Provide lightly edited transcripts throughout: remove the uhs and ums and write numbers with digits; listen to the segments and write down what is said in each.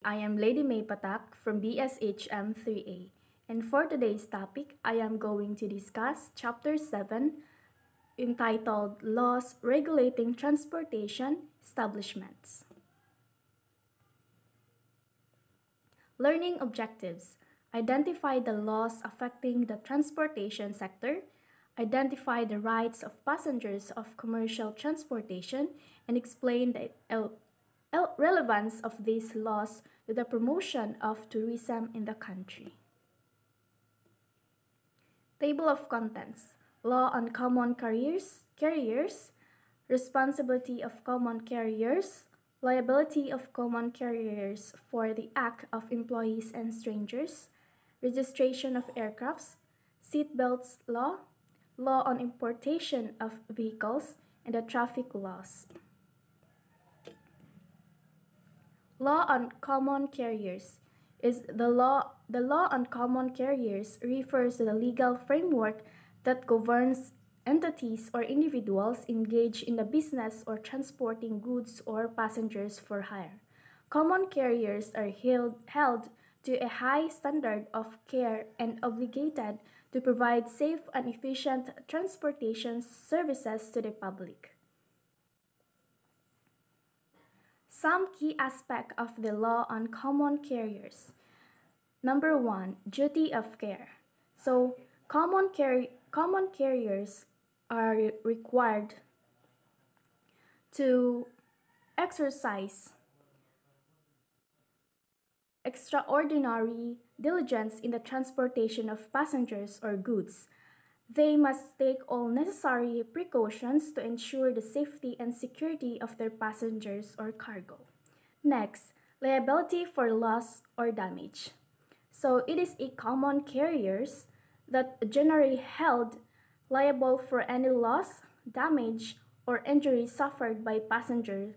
I am Lady Mae Patac from BSHM 3A, and for today's topic, I am going to discuss Chapter 7 entitled Laws Regulating Transportation Establishments. Learning objectives. Identify the laws affecting the transportation sector, identify the rights of passengers of commercial transportation, and explain the relevance of these laws to the promotion of tourism in the country. Table of Contents. Law on Common Carriers, Responsibility of Common Carriers, Liability of Common Carriers for the Act of Employees and Strangers, Registration of Aircrafts, Seatbelts Law, Law on Importation of Vehicles, and the Traffic Laws. Law on Common Carriers is the law on common carriers refers to the legal framework that governs entities or individuals engaged in the business or transporting goods or passengers for hire. Common carriers are held to a high standard of care and obligated to provide safe and efficient transportation services to the public. Some key aspects of the law on common carriers. Number 1, duty of care. So, common carriers are required to exercise extraordinary diligence in the transportation of passengers or goods. They must take all necessary precautions to ensure the safety and security of their passengers or cargo. Next, liability for loss or damage. So it is a common carriers that generally held liable for any loss, damage, or injury suffered by passengers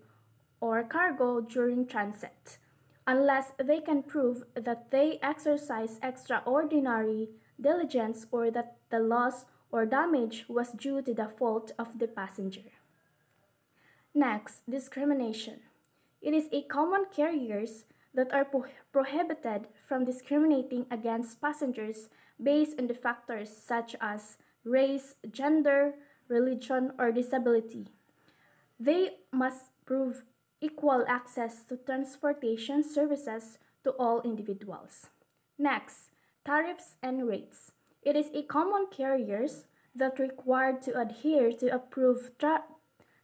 or cargo during transit, unless they can prove that they exercise extraordinary diligence or that the loss or damage was due to the fault of the passenger. Next, discrimination. It is a common carriers that are prohibited from discriminating against passengers based on the factors such as race, gender, religion, or disability. They must prove equal access to transportation services to all individuals. Next, tariffs and rates. It is a common carriers that required to adhere to approved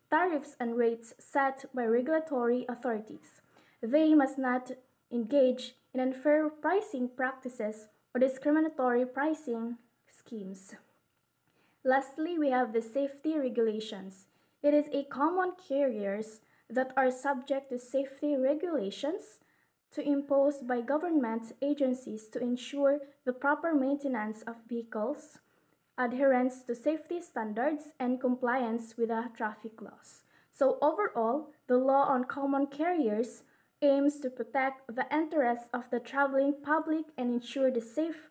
tariffs and rates set by regulatory authorities. They must not engage in unfair pricing practices or discriminatory pricing schemes. Lastly, we have the safety regulations. It is a common carriers that are subject to safety regulations to imposed by government agencies to ensure the proper maintenance of vehicles, adherence to safety standards, and compliance with the traffic laws. So overall, the law on common carriers aims to protect the interests of the traveling public and ensure the safe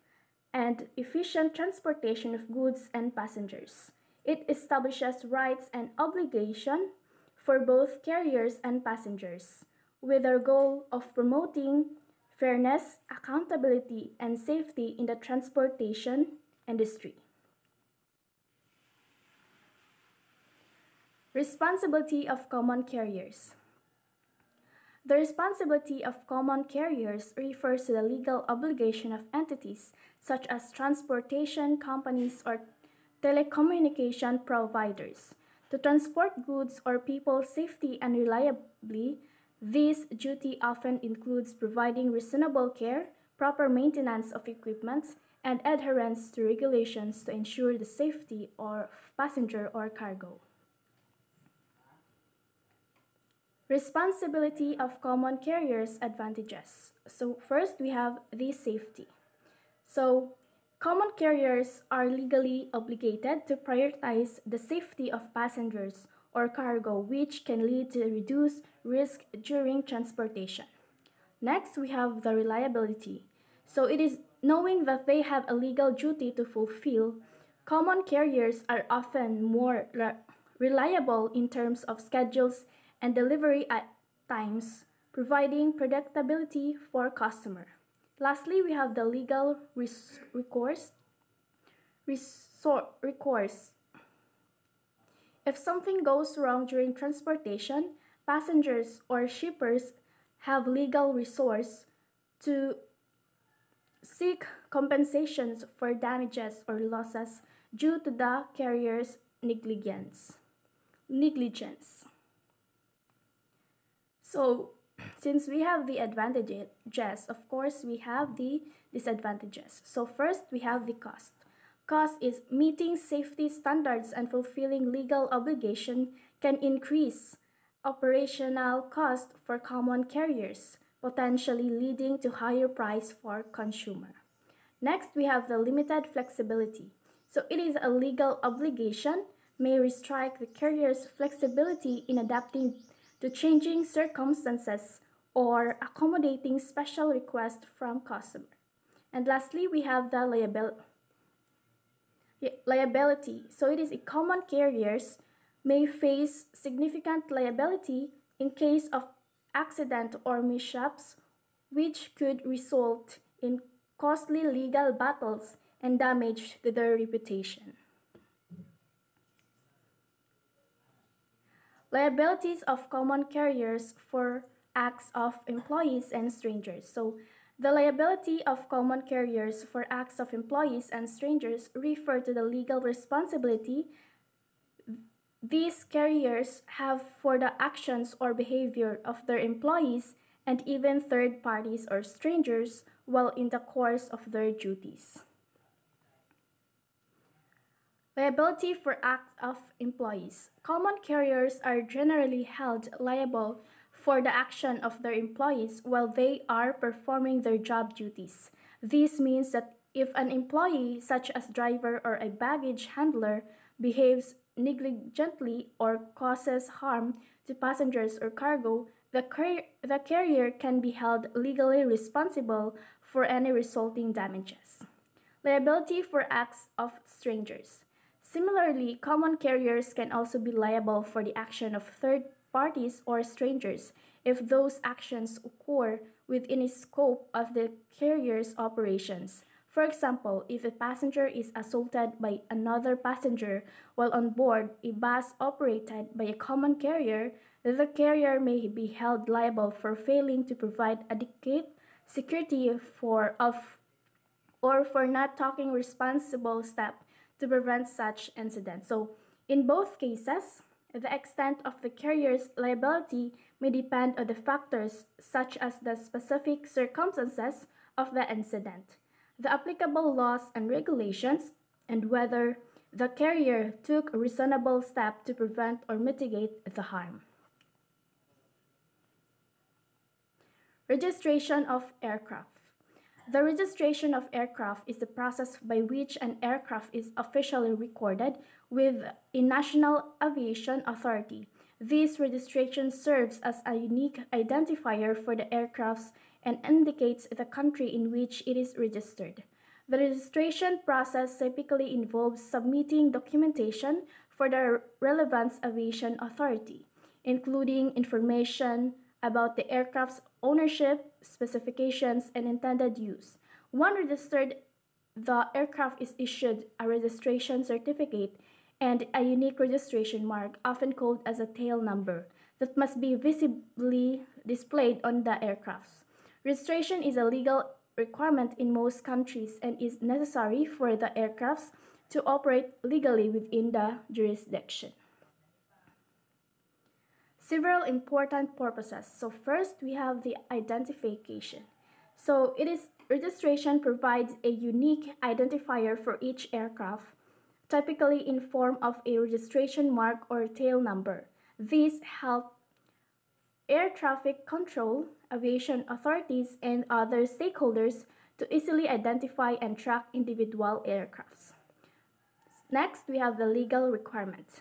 and efficient transportation of goods and passengers. It establishes rights and obligations for both carriers and passengers, with our goal of promoting fairness, accountability, and safety in the transportation industry. Responsibility of common carriers. The responsibility of common carriers refers to the legal obligation of entities such as transportation companies or telecommunication providers to transport goods or people safely and reliably. This duty often includes providing reasonable care, proper maintenance of equipment, and adherence to regulations to ensure the safety of passenger or cargo. Responsibility of common carriers advantages. So first we have the safety. So common carriers are legally obligated to prioritize the safety of passengers or cargo, which can lead to reduced risk during transportation. Next, we have the reliability. So it is knowing that they have a legal duty to fulfill. Common carriers are often more reliable in terms of schedules and delivery at times, providing predictability for customer. Lastly, we have the legal recourse. If something goes wrong during transportation, passengers or shippers have legal recourse to seek compensations for damages or losses due to the carrier's negligence. So, since we have the advantages, of course, we have the disadvantages. So first, we have the cost. Cost is meeting safety standards and fulfilling legal obligation can increase operational cost for common carriers, potentially leading to higher price for consumer. Next, we have the limited flexibility. So it is a legal obligation may restrict the carrier's flexibility in adapting to changing circumstances or accommodating special requests from customer. And lastly, we have the liability. So it is a common carriers may face significant liability in case of accident or mishaps, which could result in costly legal battles and damage to their reputation. Liabilities of common carriers for acts of employees and strangers. So the liability of common carriers for acts of employees and strangers refer to the legal responsibility these carriers have for the actions or behavior of their employees and even third parties or strangers while in the course of their duties. Liability for acts of employees. Common carriers are generally held liable for the action of their employees while they are performing their job duties. This means that if an employee, such as driver or a baggage handler, behaves negligently or causes harm to passengers or cargo, the carrier can be held legally responsible for any resulting damages. Liability for acts of strangers. Similarly, common carriers can also be liable for the action of third parties or strangers if those actions occur within the scope of the carrier's operations. For example, if a passenger is assaulted by another passenger while on board a bus operated by a common carrier, the carrier may be held liable for failing to provide adequate security or for not taking responsible steps to prevent such incidents. So, in both cases, the extent of the carrier's liability may depend on the factors such as the specific circumstances of the incident, the applicable laws and regulations, and whether the carrier took a reasonable step to prevent or mitigate the harm. Registration of aircraft. The registration of aircraft is the process by which an aircraft is officially recorded with a national aviation authority. This registration serves as a unique identifier for the aircraft and indicates the country in which it is registered. The registration process typically involves submitting documentation for the relevant aviation authority, including information about the aircraft's ownership, specifications, and intended use. Once registered, the aircraft is issued a registration certificate and a unique registration mark, often called as a tail number, that must be visibly displayed on the aircraft. Registration is a legal requirement in most countries and is necessary for the aircraft to operate legally within the jurisdiction. Several important purposes. So first, we have the identification. So registration provides a unique identifier for each aircraft, typically in form of a registration mark or tail number. These help air traffic control, aviation authorities, and other stakeholders to easily identify and track individual aircrafts. Next, we have the legal requirements.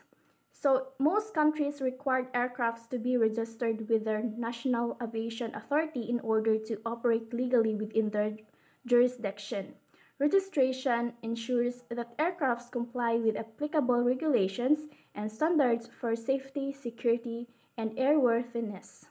So most countries require aircrafts to be registered with their national aviation authority in order to operate legally within their jurisdiction. Registration ensures that aircrafts comply with applicable regulations and standards for safety, security, and airworthiness.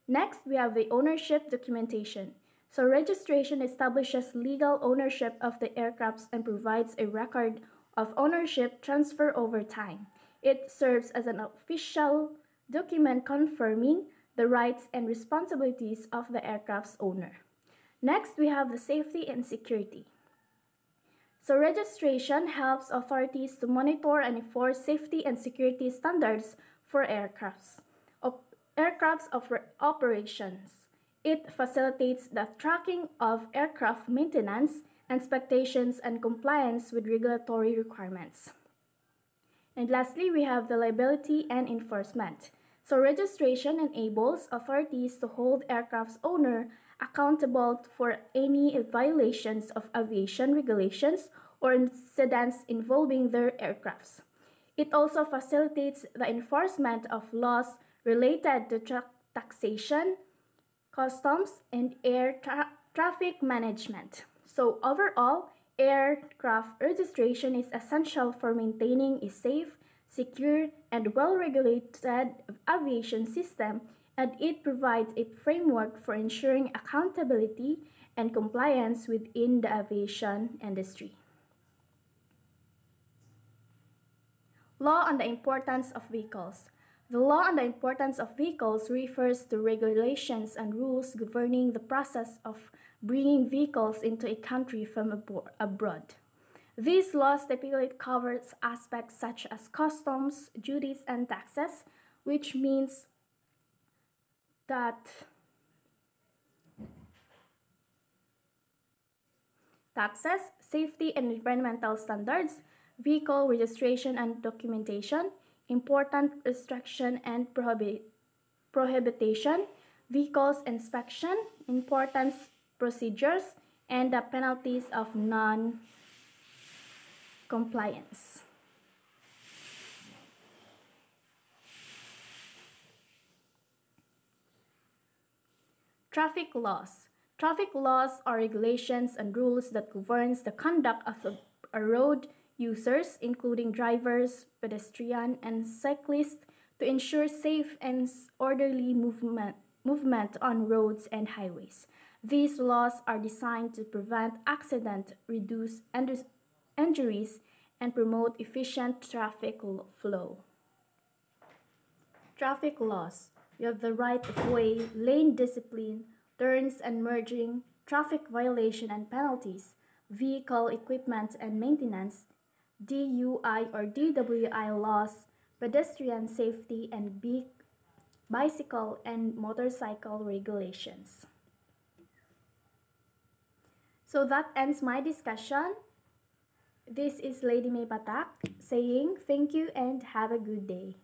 Next, we have the ownership documentation. So registration establishes legal ownership of the aircrafts and provides a record of ownership transfer over time. It serves as an official document confirming the rights and responsibilities of the aircraft's owner. Next, we have the safety and security. So registration helps authorities to monitor and enforce safety and security standards for aircrafts. Operations. It facilitates the tracking of aircraft maintenance, inspections, and compliance with regulatory requirements. And lastly, we have the liability and enforcement. So registration enables authorities to hold aircraft's owner accountable for any violations of aviation regulations or incidents involving their aircrafts. It also facilitates the enforcement of laws related to taxation, customs, and air traffic management. So overall, aircraft registration is essential for maintaining a safe, secure, and well-regulated aviation system, and it provides a framework for ensuring accountability and compliance within the aviation industry. Law on the importance of vehicles. The law on the importance of vehicles refers to regulations and rules governing the process of bringing vehicles into a country from abroad. These laws typically cover aspects such as customs, duties, and taxes, which means that taxes, safety and environmental standards, vehicle registration and documentation, important restriction and prohibition, vehicles inspection, important procedures, and the penalties of non-compliance. Traffic laws. Traffic laws are regulations and rules that governs the conduct of road users, including drivers, pedestrians, and cyclists, to ensure safe and orderly movement on roads and highways. These laws are designed to prevent accidents, reduce injuries, and promote efficient traffic flow. Traffic laws. You have the right of way, lane discipline, turns and merging, traffic violation and penalties, vehicle equipment and maintenance, DUI or DWI laws, pedestrian safety, and bicycle and motorcycle regulations. So that ends my discussion. This is Lady Mae Patac saying thank you and have a good day.